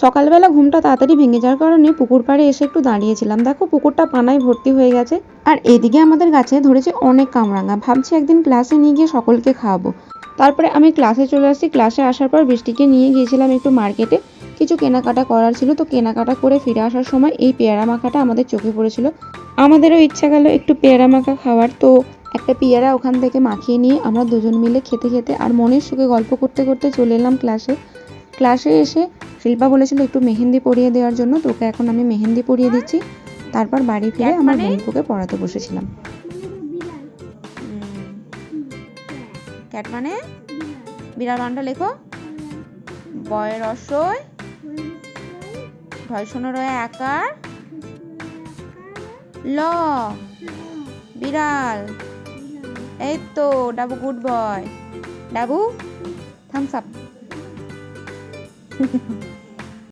সকালবেলা ঘুমটা তাড়াতাড়ি ভেঙে যাওয়ার কারণে পুকুর পাড়ে এসে একটু দাঁড়িয়েছিলাম। দেখো পুকুরটা পানায় ভর্তি হয়ে গেছে। আর এদিকে আমাদের গাছে ধরেছে অনেক কামরাঙা। ভাবছি একদিন ক্লাসে নিয়ে গিয়ে সকলকে খাওয়াবো। তারপরে আমি ক্লাসে চলে আসছি। ক্লাসে আসার পর বৃষ্টিকে নিয়ে গিয়েছিলাম একটু মার্কেটে, কিছু কেনাকাটা করার ছিল। তো কেনাকাটা করে ফিরে আসার সময় এই পেয়ারা মাখাটা আমাদের চোখে পড়েছিল। আমাদেরও ইচ্ছা গেল একটু পেয়ারা মাখা খাওয়ার। তো একটা পেয়ারা ওখান থেকে মাখিয়ে নিয়ে আমরা দুজন মিলে খেতে খেতে আর মনের সুখে গল্প করতে করতে চলে এলাম ক্লাসে। ক্লাসে এসে শিল্পা বলেছিল একটু মেহেন্দি পরিয়ে দেওয়ার জন্য, তো ওকে এখন আমি মেহেন্দি পরিয়ে দিচ্ছি। তারপর বাড়ি ফিরে আমার বন্ধুকে পড়াতে বসেছিলাম। ক্যাট মানে বিড়াল বানটা লেখো। বয়ের রসই, ঢয়সনের রয়ে আকার, ল বিড়াল। এই তো Dabu good boy. Dabu thumbs up.